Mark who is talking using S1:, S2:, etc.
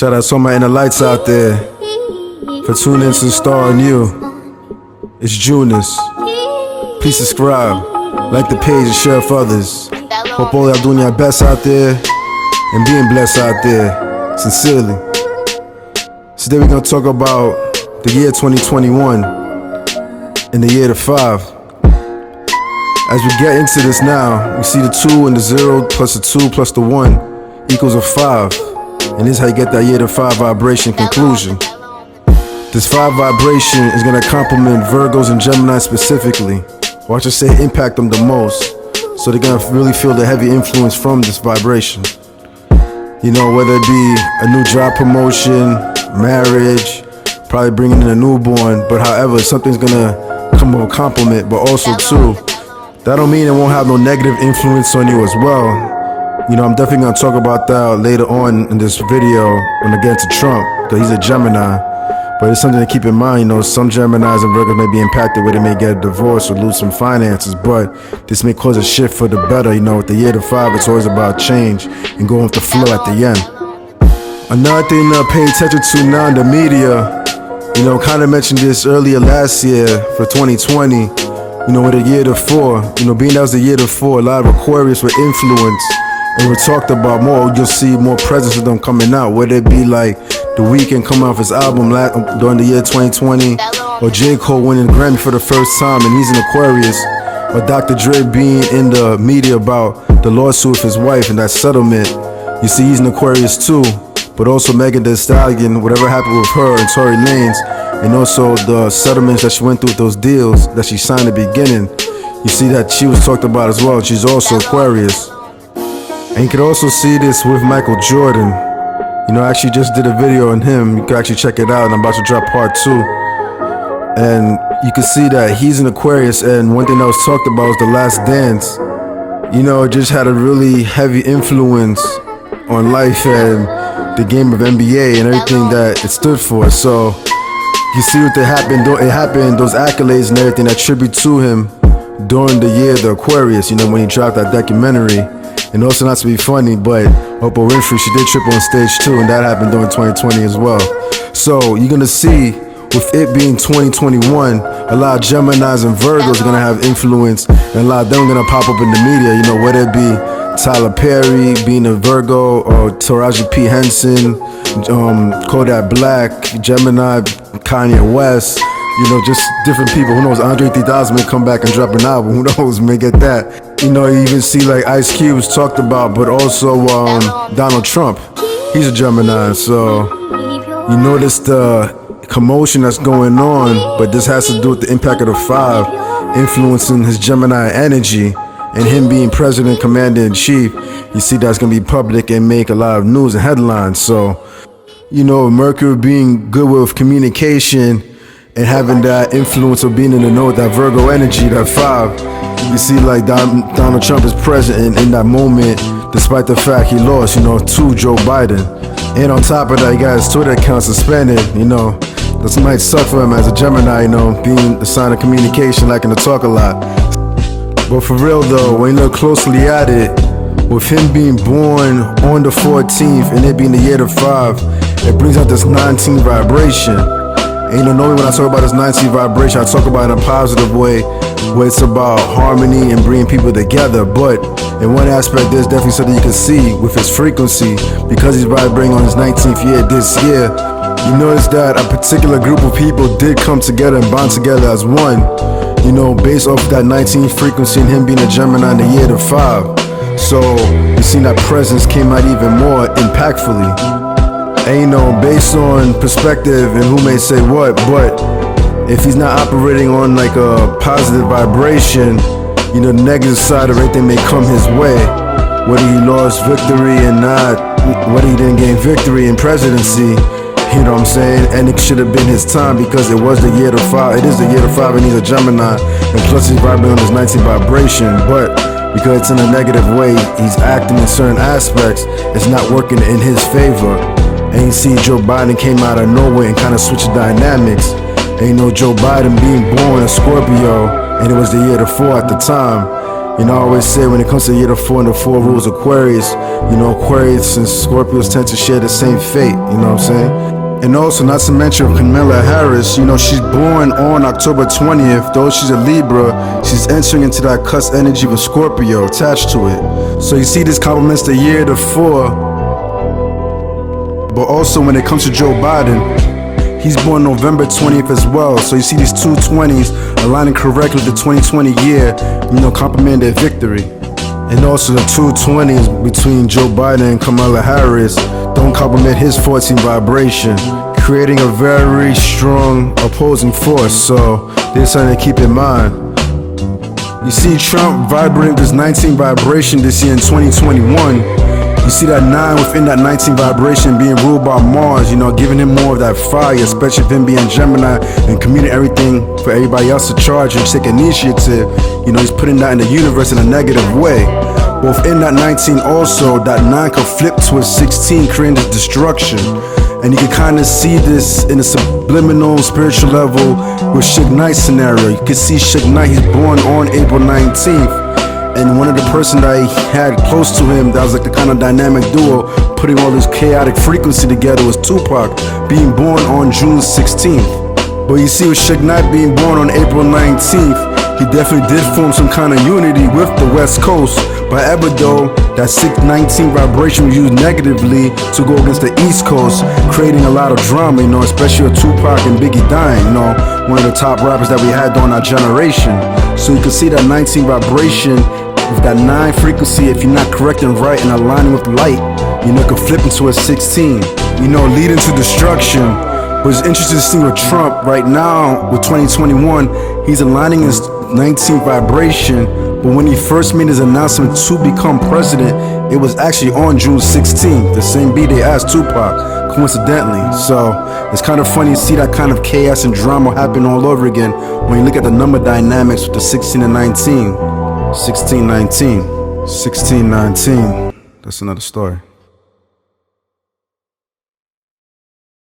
S1: Shout out to all my inner lights out there for tuning in to the Star on You. It's Junus. Please subscribe, like the page, and share with others. Hope all y'all doing your best out there and being blessed out there. Sincerely. Today we're gonna talk about the year 2021 and the year to 5. As we get into this now, we see the 2 and the 0 plus the 2 plus the 1 equals a 5. And this is how you get that year to 5 vibration conclusion. This 5 vibration is gonna complement Virgos and Gemini specifically, or I should say impact them the most. So they're gonna really feel the heavy influence from this vibration. You know, whether it be a new job promotion, marriage, probably bringing in a newborn, but however, something's gonna come on compliment, but also too, that don't mean it won't have no negative influence on you as well. You know, I'm definitely gonna talk about that later on in this video when I get to Trump, because he's a Gemini. But it's something to keep in mind, you know, some Geminis and Virgos may be impacted where they may get a divorce or lose some finances, but this may cause a shift for the better. You know, with the year to 5, it's always about change and going with the flow at the end. Another thing to pay attention to now in the media, you know, kind of mentioned this earlier last year for 2020, you know, with the year to 4, you know, being that was the year to 4, a lot of Aquarius were influenced and were talked about more. You'll see more presence of them coming out, whether it be like The Weeknd coming off his album during the year 2020, or J. Cole winning the Grammy for the first time and he's an Aquarius, or Dr. Dre being in the media about the lawsuit with his wife and that settlement. You see he's an Aquarius too, but also Megan Thee Stallion, whatever happened with her and Tory Lanez, and also the settlements that she went through with those deals that she signed at the beginning. You see that she was talked about as well. She's also Aquarius. And you can also see this with Michael Jordan. You know, I actually just did a video on him. You can actually check it out, and I'm about to drop part 2. And you can see that he's an Aquarius, and one thing that was talked about was The Last Dance. You know, it just had a really heavy influence on life and the game of NBA and everything that it stood for. So you see what happened, those accolades and everything that tribute to him during the year the Aquarius, you know, when he dropped that documentary. And also, not to be funny, but Oprah Winfrey, she did trip on stage too, and that happened during 2020 as well. So you're gonna see, with it being 2021, a lot of Geminis and Virgos are gonna have influence, and a lot of them are gonna pop up in the media, you know, whether it be Tyler Perry being a Virgo, or Taraji P. Henson, Kodak Black, Gemini, Kanye West, you know, just different people. Who knows, Andre 3000 may come back and drop an album, who knows, may get that. You know, you even see like Ice Cube was talked about, but also Donald Trump, he's a Gemini, so you notice the commotion that's going on, but this has to do with the impact of the 5 influencing his Gemini energy, and him being president, commander-in-chief. You see that's gonna be public and make a lot of news and headlines. So, you know, Mercury being good with communication and having that influence of being in the know with that Virgo energy, that 5. You see like Donald Trump is present in that moment, despite the fact he lost, you know, to Joe Biden. And on top of that, he got his Twitter account suspended, you know. This might suck for him as a Gemini, you know, being a sign of communication, liking to talk a lot. But for real though, when you look closely at it, with him being born on the 14th and it being the year to 5, it brings out this 19 vibration. And you know, normally when I talk about this 19 vibration, I talk about it in a positive way, where it's about harmony and bringing people together. But in one aspect, there's definitely something you can see with his frequency, because he's vibrating on his 19th year this year. You notice that a particular group of people did come together and bond together as one, you know, based off that 19th frequency and him being a Gemini in the year to 5. So you see that presence came out even more impactfully. And you know, based on perspective and who may say what, but if he's not operating on like a positive vibration, you know, the negative side of everything may come his way. Whether he lost victory and not, whether he didn't gain victory in presidency, you know what I'm saying? And it should have been his time, because it was the year to 5. It is the year to 5, and he's a Gemini, and plus he's vibrating on his 19 vibration. But because it's in a negative way, he's acting in certain aspects, it's not working in his favor. And you see Joe Biden came out of nowhere and kind of switched the dynamics. And you know, Joe Biden being born a Scorpio, and it was the year to 4 at the time, You know, I always say when it comes to year the 4 and the 4 rules Aquarius, you know, Aquarius and Scorpios tend to share the same fate, you know what I'm saying? And also, not to mention Kamala Harris, you know, she's born on October 20th. Though she's a Libra, she's entering into that cusp energy of a Scorpio attached to it. So you see, this complements the year the 4. But also when it comes to Joe Biden, he's born November 20th as well. So you see these two 20s aligning correctly with the 2020 year, you know, complementing their victory. And also the two 20s between Joe Biden and Kamala Harris don't complement his 14 vibration, creating a very strong opposing force. So there's something to keep in mind. You see Trump vibrating this 19 vibration this year in 2021. You see that 9 within that 19 vibration being ruled by Mars, you know, giving him more of that fire, especially with him being Gemini and commuting everything for everybody else to charge and take initiative. You know, he's putting that in the universe in a negative way. But within that 19 also, that 9 could flip to a 16, creating this destruction. And you can kind of see this in a subliminal spiritual level with Suge Knight scenario. You can see Suge Knight, he's born on April 19th. And one of the person that he had close to him that was like the kind of dynamic duo putting all this chaotic frequency together was Tupac, being born on June 16th. But you see with Suge Knight being born on April 19th, he definitely did form some kind of unity with the West Coast. But ever though, that 619 vibration was used negatively to go against the East Coast, creating a lot of drama, you know, especially with Tupac and Biggie dying, you know, one of the top rappers that we had during our generation. So you can see that 19 vibration with that 9 frequency, if you're not correct and right and aligning with light, you know, it could flip into a 16, you know, leading to destruction. But it's interesting to see with Trump right now with 2021, he's aligning his 19 vibration. But when he first made his announcement to become president, it was actually on June 16th, the same beat they asked Tupac, coincidentally. So it's kind of funny to see that kind of chaos and drama happen all over again when you look at the number dynamics with the 16 and 19. 16, 19. 16, 19. That's another story.